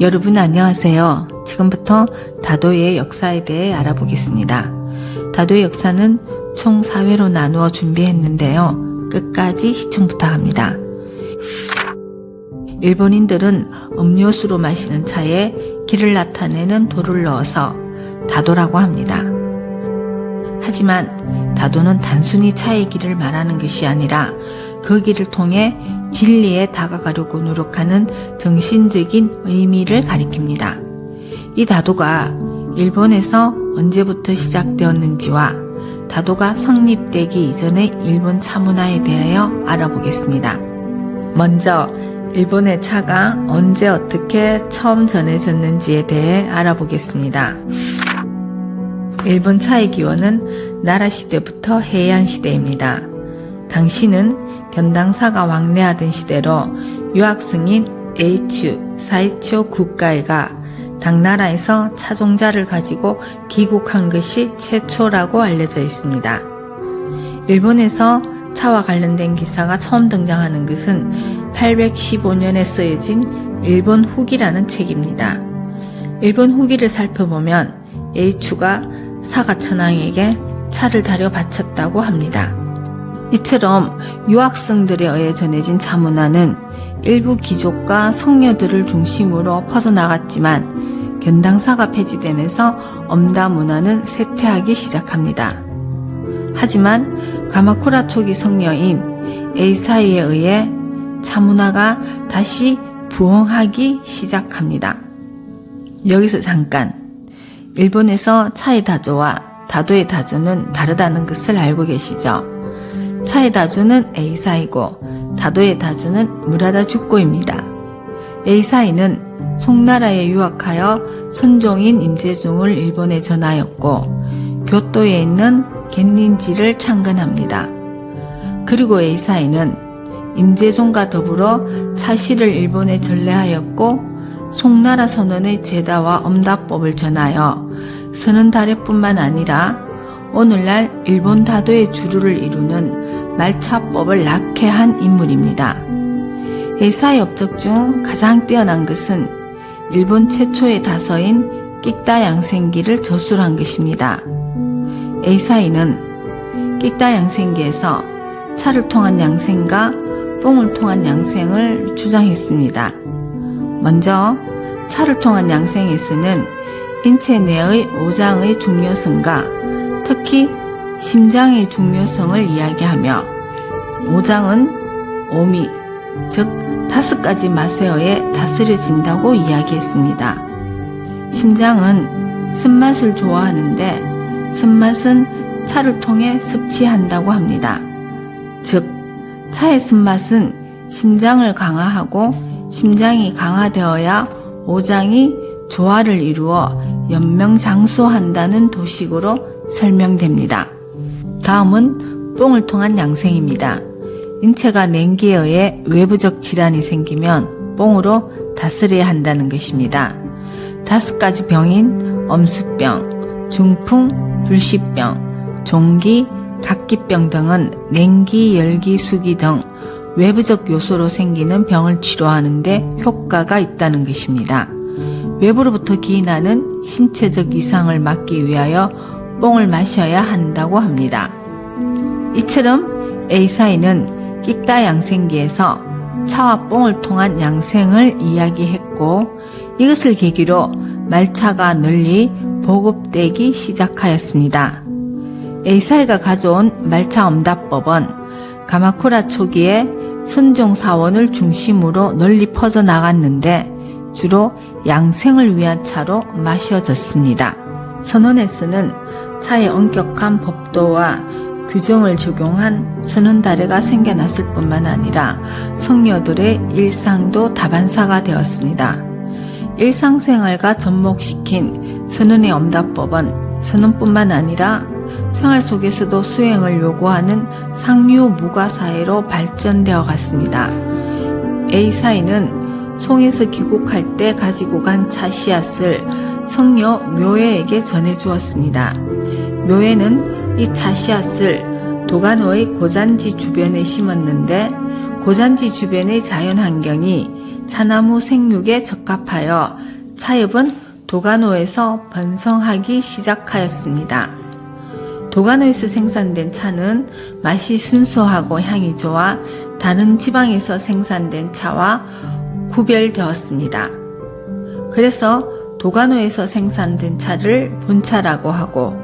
여러분 안녕하세요. 지금부터 다도의 역사에 대해 알아보겠습니다. 다도의 역사는 총 4회로 나누어 준비했는데요. 끝까지 시청 부탁합니다. 일본인들은 음료수로 마시는 차에 기를 나타내는 돌을 넣어서 다도라고 합니다. 하지만 다도는 단순히 차의 길을 말하는 것이 아니라 그 길을 통해 진리에 다가가려고 노력하는 정신적인 의미를 가리킵니다. 이 다도가 일본에서 언제부터 시작되었는지와 다도가 성립되기 이전의 일본 차문화에 대하여 알아보겠습니다. 먼저 일본의 차가 언제 어떻게 처음 전해졌는지에 대해 알아보겠습니다. 일본 차의 기원은 나라 시대부터 해안 시대입니다. 당시는 견당사가 왕래하던 시대로 유학승인 에이추 사이치오 국가이가 당나라에서 차종자를 가지고 귀국한 것이 최초라고 알려져 있습니다. 일본에서 차와 관련된 기사가 처음 등장하는 것은 815년에 쓰여진 일본 후기라는 책입니다. 일본 후기를 살펴보면 에이추가 사가천왕에게 차를 다려 바쳤다고 합니다. 이처럼 유학생들에 의해 전해진 차문화는 일부 귀족과 성녀들을 중심으로 퍼져나갔지만 견당사가 폐지되면서 엄다 문화는 쇠퇴하기 시작합니다. 하지만 가마쿠라 초기 성녀인 에이사이에 의해 차문화가 다시 부흥하기 시작합니다. 여기서 잠깐, 일본에서 차의 다조와 다도의 다조는 다르다는 것을 알고 계시죠? 차의 다조는 에이사이고 다도의 다조는 무라다 죽고입니다. 에이사이는 송나라에 유학하여 선종인 임재중을 일본에 전하였고 교토에 있는 겐닌지를 창건합니다. 그리고 에이사이는 임재종과 더불어 차시를 일본에 전래하였고 송나라 선원의 제다와 엄다법을 전하여 선원다례뿐만 아니라 오늘날 일본 다도의 주류를 이루는 말차법을 낳게 한 인물입니다. 에이사이 업적 중 가장 뛰어난 것은 일본 최초의 다서인 끽다 양생기를 저술한 것입니다. 에이사이는 끽다 양생기에서 차를 통한 양생과 뽕을 통한 양생을 주장했습니다. 먼저 차를 통한 양생에서는 인체 내의 오장의 중요성과 특히 심장의 중요성을 이야기하며 오장은 오미, 즉 5가지 맛에 의해 다스려진다고 이야기했습니다. 심장은 쓴맛을 좋아하는데 쓴맛은 차를 통해 섭취한다고 합니다. 즉 차의 쓴맛은 심장을 강화하고 심장이 강화되어야 오장이 조화를 이루어 연명장수한다는 도식으로 설명됩니다. 다음은 뽕을 통한 양생입니다. 인체가 냉기에 의해 외부적 질환이 생기면 뽕으로 다스려야 한다는 것입니다. 5가지 병인 엄수병, 중풍, 불시병, 종기, 각기병 등은 냉기, 열기, 수기 등 외부적 요소로 생기는 병을 치료하는데 효과가 있다는 것입니다. 외부로부터 기인하는 신체적 이상을 막기 위하여 뽕을 마셔야 한다고 합니다. 이처럼 에이사이는 끽다 양생기에서 차와 뽕을 통한 양생을 이야기했고 이것을 계기로 말차가 널리 보급되기 시작하였습니다. 에이사이가 가져온 말차 엄다법은 가마쿠라 초기에 선종사원을 중심으로 널리 퍼져나갔는데 주로 양생을 위한 차로 마셔졌습니다. 선원에서는 차의 엄격한 법도와 규정을 적용한 선원다례가 생겨났을 뿐만 아니라 성녀들의 일상도 다반사가 되었습니다. 일상생활과 접목시킨 선원의 엄다법은 선원뿐만 아니라 생활 속에서도 수행을 요구하는 상류 무가사회로 발전되어 갔습니다. 에이사이는 송에서 귀국할 때 가지고 간 차 씨앗을 성녀 묘에에게 전해주었습니다. 묘에는 이 차 씨앗을 도가노의 고잔지 주변에 심었는데 고잔지 주변의 자연환경이 차나무 생육에 적합하여 차엽은 도가노에서 번성하기 시작하였습니다. 도가노에서 생산된 차는 맛이 순수하고 향이 좋아 다른 지방에서 생산된 차와 구별되었습니다. 그래서 도가노에서 생산된 차를 본차라고 하고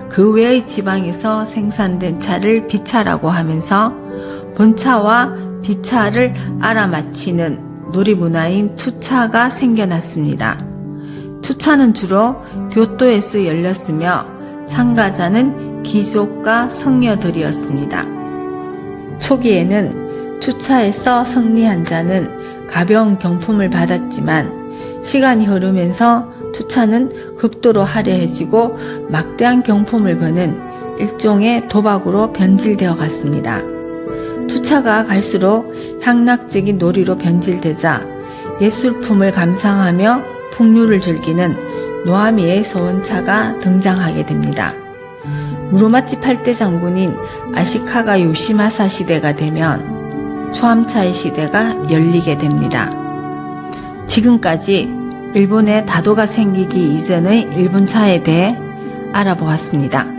그 외의 지방에서 생산된 차를 비차라고 하면서 본차와 비차를 알아맞히는 놀이문화인 투차가 생겨났습니다. 투차는 주로 교토에서 열렸으며 참가자는 귀족과 성녀들이었습니다. 초기에는 투차에서 승리한 자는 가벼운 경품을 받았지만 시간이 흐르면서 투차는 극도로 화려해지고 막대한 경품을 거는 일종의 도박으로 변질되어 갔습니다. 투차가 갈수록 향락적인 놀이로 변질되자 예술품을 감상하며 풍류를 즐기는 노아미의 소원차가 등장하게 됩니다. 무로마치 8대 장군인 아시카가 요시마사 시대가 되면 초암차의 시대가 열리게 됩니다. 지금까지 일본에 다도가 생기기 이전의 일본차에 대해 알아보았습니다.